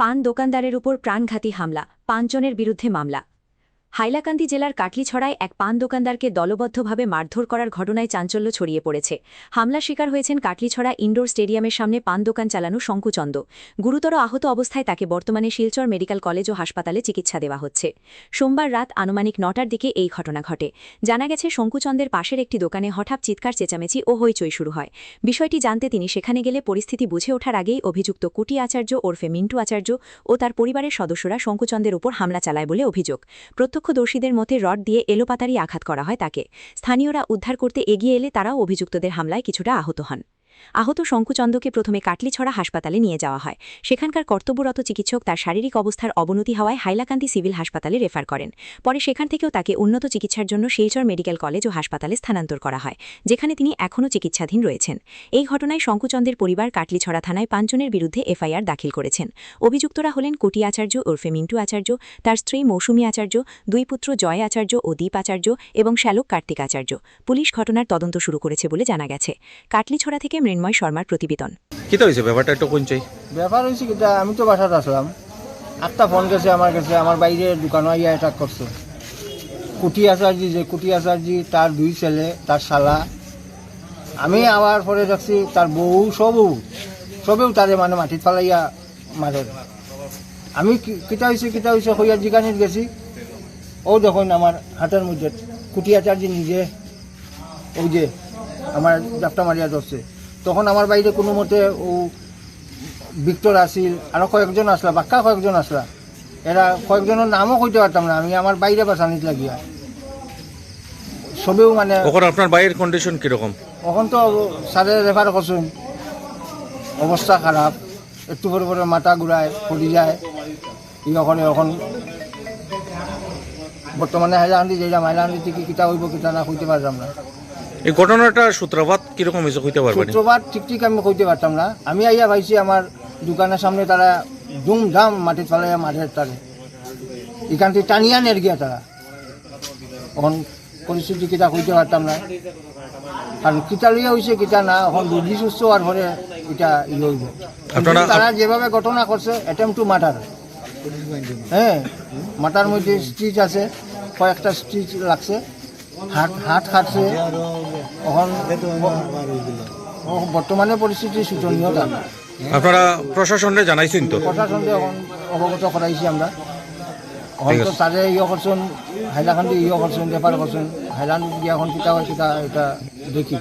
পান দোকানদারের উপর প্রাণঘাতী হামলা, ৫ জনের বিরুদ্ধে মামলা। হাইলাকান্দি জেলার কাটলিছড়ায় এক পান দোকানদারকে দলবদ্ধভাবে মারধর করার ঘটনায় চাঞ্চল্য ছড়িয়ে পড়েছে। হামলা শিকার হয়েছেন কাটলিছড়া ইনডোর স্টেডিয়ামের সামনে পান দোকান চালানো শঙ্কুচন্দ। গুরুতর আহত অবস্থায় তাকে বর্তমানে শিলচর মেডিকেল কলেজ ও হাসপাতালে চিকিৎসা দেওয়া হচ্ছে। সোমবার রাত আনুমানিক ৯টার দিকে এই ঘটনা ঘটে। জানা গেছে শঙ্কুচন্দের পাশের একটি দোকানে হঠাৎ চিৎকার চেঁচামেচি ও হইচই শুরু হয়। বিষয়টি জানতে তিনি সেখানে গেলে পরিস্থিতি বুঝে ওঠার আগেই অভিযুক্ত কুটি আচার্য ওরফে মিন্টু আচার্য ও তার পরিবারের সদস্যরা শঙ্কুচন্দের উপর হামলা চালায় বলে অভিযোগ। প্রত্যক্ষদর্শীদের মতে রড দিয়ে এলোপাতাড়ি আঘাত করা হয় তাকে। স্থানীয়রা উদ্ধার করতে এগিয়ে এলে তারাও অভিযুক্তদের হামলায় কিছুটা আহত হন। আহত শঙ্কুচন্দকে প্রথমে কাটলিছড়া হাসপাতালে নিয়ে যাওয়া হয়। সেখানকার কর্তব্যরত চিকিৎসক তার শারীরিক অবস্থার অবনতি হওয়ায় হাইলাকান্দি সিভিল হাসপাতালে রেফার করেন। পরে সেখান থেকেও তাকে উন্নত চিকিৎসার জন্য শিলচর মেডিকেল কলেজ ও হাসপাতালে স্থানান্তর করা হয়, যেখানে তিনি এখনও চিকিৎসাধীন রয়েছেন। এই ঘটনায় শঙ্কুচন্দের পরিবার কাটলিছড়া থানায় ৫ জনের বিরুদ্ধে এফআইআর দাখিল করেছেন। অভিযুক্তরা হলেন কুটি আচার্য ওরফে মিন্টু আচার্য, তার স্ত্রী মৌসুমী আচার্য, ২ পুত্র জয় আচার্য ও দীপ আচার্য এবং শ্যালক কার্তিক আচার্য। পুলিশ ঘটনার তদন্ত শুরু করেছে বলে জানা গেছে। কাটলিছড়া থেকে মৃন্ময় শর্মার প্রতিবেদন। কি হয়েছে ব্যাপারটা একটু কোন চাই? ব্যাপার হয়েছে কি, আমি তো বাসাতে আসলাম, একটা ফোন গেছে আমার কাছে, আমার বাইরে দোকানে ইয়া অ্যাটাক করছে। কুটি আচার্য তার 2 ছেলে, তার শালা। আমি আবার পরে দেখছি তার বউ সবেও তারে মানে মাটিত ফালাইয়া মারে। আমি কিতা হয়েছে হইয়া জিগানিত গেছি। ও দেখুন আমার হাতের মধ্যে কুটি আচার্য নিজে ওই যে আমার জাপটা মারিয়া ধরছে। তখন আমার বাইরে কোনো মতে ও ভিক্টর আসিল, আরও কয়েকজন আসলা, বাক্কা কয়েকজন আসলা। এরা কয়েকজনের নামও কইতে পারতাম না, আমি আমার বাইরে বাঁচানিত লাগিয়া সবেও মানে। ওখানে আপনার বাইরের কন্ডিশন কিরকম? এখন তো স্যারে রেফার করছেন, অবস্থা খারাপ, একটু পরে মাথা ঘুরায় পড়ি যায়। এখন বর্তমানে হাইলাকান্দি যেটা হাইলাকান্দি থেকে কিতা হইব কিতা না কইতে পারতাম না। এই ঘটনাটা সূত্রপাত কিরকম হয়েছে কইতে পারবেন? সূত্রপাত ঠিক আমি কইতে পারতাম না। আমি আইয়া ভাইছি আমার দোকানের সামনে তারা ধুমধাম মাটিত ফেলাইয়া মারে তারে, এখান থেকে টানিয়া নের গিয়া তারা। এখন পরিস্থিতি কিতা কইতে পারতাম না, কারণ কিতা লইয়া হয়েছে কিতা না। এখন রোগী সুস্থ হওয়ার পরে এটা হইব। তারা যেভাবে ঘটনা করছে অ্যাটেম্প টু মার্ডার। হ্যাঁ, মাথার মধ্যে স্টিচ আছে, কয়েকটা স্টিচ লাগছে, হাত কাটছে। এখন বর্তমানে পরিস্থিতি শোচনীয়। আপনারা প্রশাসনে জানাইছেন তো? প্রশাসনকে এখন অবগত করাইছি আমরা। হয়তো তাদের করছেন, হাইলাকান্দি করছেন, ব্যাপার করছেন, হাইলাকান্দি এখন কিতা হয় কিতা এটা দেখি।